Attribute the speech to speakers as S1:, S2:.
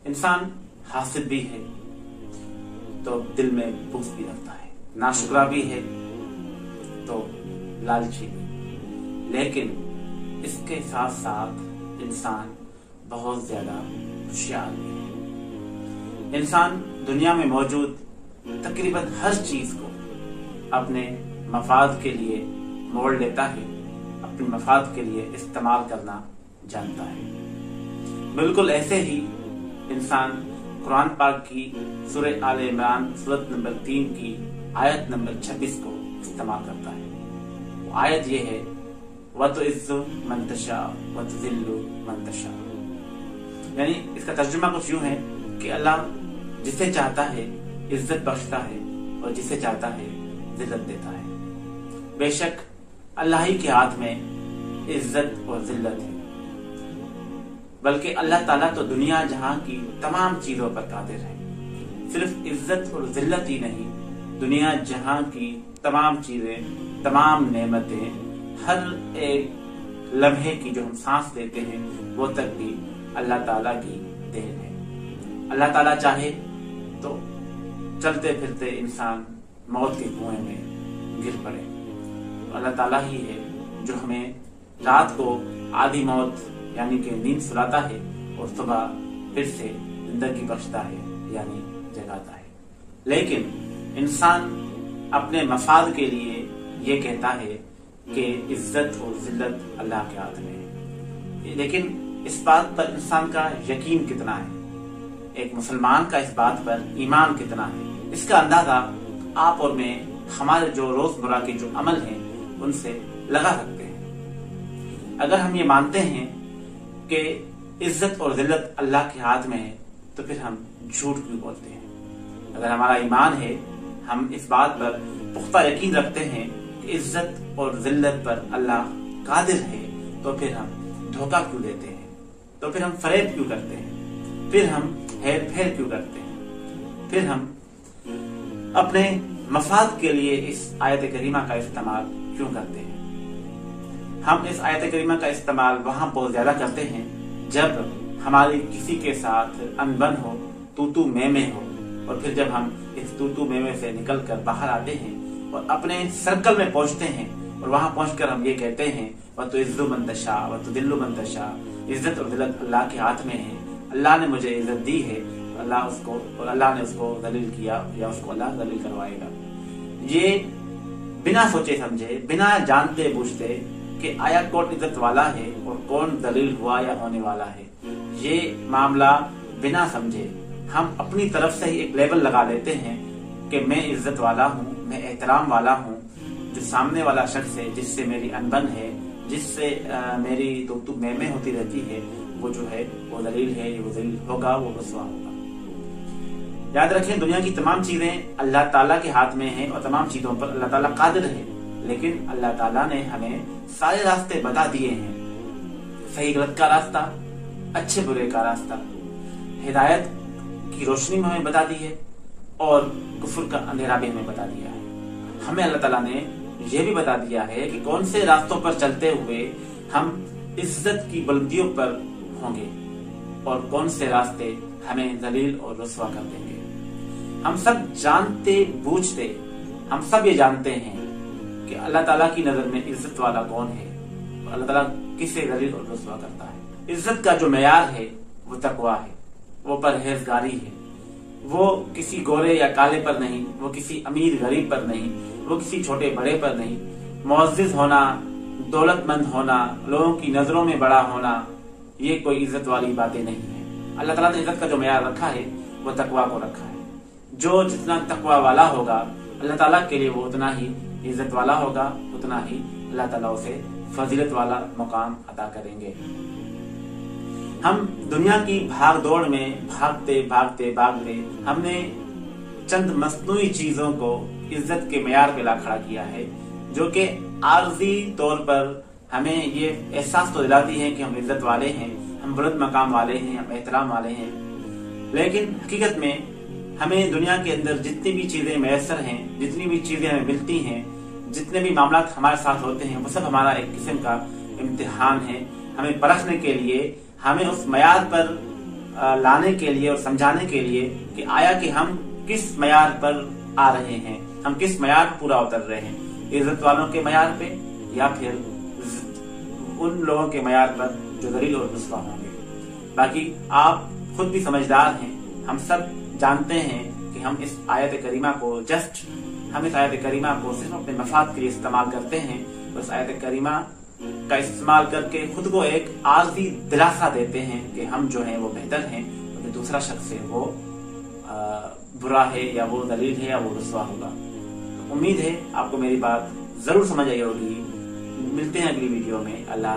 S1: इंसान हासिद भी है तो दिल में बुग़्ज़ भी रखता है, नाशुक्रा भी है तो लालची भी, लेकिन इसके साथ साथ इंसान बहुत ज्यादा होशियार भी है। इंसान दुनिया में मौजूद तकरीबन हर चीज को अपने मफाद के लिए मोड़ लेता है, अपने मफाद के लिए इस्तेमाल करना जानता है। बिल्कुल ऐसे ही इंसान कुरान पाक की सूरह आल इमरान सूरत नंबर 3 की आयत नंबर 26 को इस्तेमाल करता है। वो आयत ये है, वतुइज़्ज़ु मन तशा वतुज़िल्लु मन तशा, यानी इसका तर्जुमा कुछ यूं है कि अल्लाह जिसे चाहता है इज्जत बख्शता है और जिसे चाहता है जिल्लत देता है। बेशक अल्लाह ही के हाथ में इज्जत और जिल्लत है, बल्कि अल्लाह ताला तो दुनिया जहां की तमाम चीजों पर कादिर है। सिर्फ इज्जत और जिल्लत ही नहीं, दुनिया जहां की तमाम चीजें, तमाम नेमतें, हर एक लम्हे की जो हम सांस लेते हैं वो तक भी अल्लाह ताला की देन है। अल्लाह ताला चाहे तो चलते फिरते इंसान मौत के कुएं में गिर पड़े, तो अल्लाह ताला ही है जो हमें रात को आधी मौत यानी कि नींद सुलाता है और सुबह फिर से जिंदगी बख्शता है यानी जगाता है। लेकिन इंसान अपने मफाद के लिए ये कहता है कि इज्जत और जिल्लत अल्लाह के हाथ में है, लेकिन इस बात पर इंसान का यकीन कितना है, एक मुसलमान का इस बात पर ईमान कितना है, इसका अंदाजा आप और मैं हमारे जो रोजमर्रा के जो अमल हैं उनसे लगा सकते हैं। अगर हम ये मानते हैं कि इज्जत और जिल्लत अल्लाह के हाथ में है तो फिर हम झूठ क्यों बोलते हैं? अगर हमारा ईमान है, हम इस बात पर पुख्ता यकीन रखते हैं कि इज्जत और जिल्लत पर अल्लाह कादिर है, तो फिर हम धोखा क्यों देते हैं? तो फिर हम फरेब क्यों करते हैं? फिर हम हेर फेर क्यों करते हैं? फिर हम अपने मफाद के लिए इस आयत करीमा का इस्तेमाल क्यों करते हैं? हम इस आयत करीमा का इस्तेमाल वहां बहुत ज्यादा करते हैं जब हमारी किसी के साथ अनबन हो, तू तू मैं हो, और फिर जब हम इस तू तू मैं से निकल कर बाहर आते हैं और अपने सर्कल में पहुंचते हैं और वहां पहुंचकर हम ये कहते हैं वतुइज़्ज़ु मन तशा वतुज़िल्लु मन तशा, इज्जत और जिल्लत अल्लाह के हाथ में है, अल्लाह ने मुझे इज्जत दी है, अल्लाह ने उसको जलील किया या उसको अल्लाह जलील करवाएगा। ये बिना सोचे समझे, बिना जानते बूझते कि आया कौन इज्जत वाला है और कौन दलील हुआ या होने वाला है, ये मामला बिना समझे हम अपनी तरफ से ही एक लेबल लगा देते हैं कि मैं इज्जत वाला हूँ, मैं एहतराम वाला हूँ। जो सामने वाला शख्स है जिससे मेरी अनबन है, जिससे मेरी तो मैं होती रहती है, वो जो है वो दलील है, वो दलील होगा, वो रसवा होगा। याद रखें, दुनिया की तमाम चीजें अल्लाह ताला के हाथ में हैं और तमाम चीजों पर अल्लाह ताला कादिर है, लेकिन अल्लाह ताला ने हमें सारे रास्ते बता दिए हैं। सही गलत का रास्ता, अच्छे बुरे का रास्ता, हिदायत की रोशनी में हमें बता दी है और कुफ्र का अंधेरा भी हमें बता दिया है। हमें अल्लाह ताला ने यह भी बता दिया है कि कौन से रास्तों पर चलते हुए हम इज्जत की बुलंदियों पर होंगे और कौन से रास्ते हमें जलील और रुसवा कर देंगे। हम सब जानते बूझते, हम सब ये जानते हैं कि अल्लाह ताला की नजर में इज्जत वाला कौन है और अल्लाह ताला किसे जलील और रुसवा करता है। इज्जत का जो मेयार है वो तकवा है, वो परहेजगारी है, वो किसी गोरे या काले पर नहीं, वो किसी अमीर गरीब पर नहीं, वो किसी छोटे बड़े पर नहीं। मुअज़्ज़िज़ होना, दौलतमंद होना, लोगों की नजरों में बड़ा होना, ये कोई इज्जत वाली बातें नहीं है। अल्लाह ताला ने इज्जत का जो मेयार रखा है वो तकवा को रखा है। जो जितना तकवा वाला होगा अल्लाह ताला के लिए वो उतना ही इज्जत वाला होगा, उतना ही अल्लाह ताला उसे फजीलत वाला मुकाम अता करेंगे। हम दुनिया की भाग दौड़ में भागते भागते भागते हमने चंद मस्नूई चीजों को इज्जत के मेयार पे ला खड़ा किया है, जो कि आर्जी तौर पर हमें ये एहसास तो दिलाती है कि हम इज्जत वाले हैं, हम बुलंद मकाम वाले हैं, हम एहतराम वाले हैं। लेकिन हकीकत में हमें दुनिया के अंदर जितनी भी चीजें मैसर हैं, जितनी भी चीजें हमें मिलती हैं, जितने भी मामला हमारे साथ होते हैं, वो सब हमारा एक किस्म का इम्तिहान है। हमें परखने के लिए, हमें उस मयार पर लाने के लिए और समझाने के लिए कि आया कि हम किस मयार पर आ रहे हैं, हम किस मयार पर पूरा उतर रहे हैं, इज्जत वालों के मयार पे या फिर उन लोगों के मयार पर जो दलील और रुस्वा होंगे। बाकी आप खुद भी समझदार हैं, हम सब जानते हैं कि हम इस आयत करीमा को सिर्फ अपने मफाद के लिए इस्तेमाल करते हैं। उस आयत करीमा का इस्तेमाल करके खुद को एक आर्जी दिलासा देते हैं कि हम जो है वो बेहतर हैं, और दूसरा शख्स है वो बुरा है या वो दलील है या वो रुस्वा होगा। तो उम्मीद है आपको मेरी बात जरूर समझ आई होगी। मिलते हैं अगली वीडियो में। अल्लाह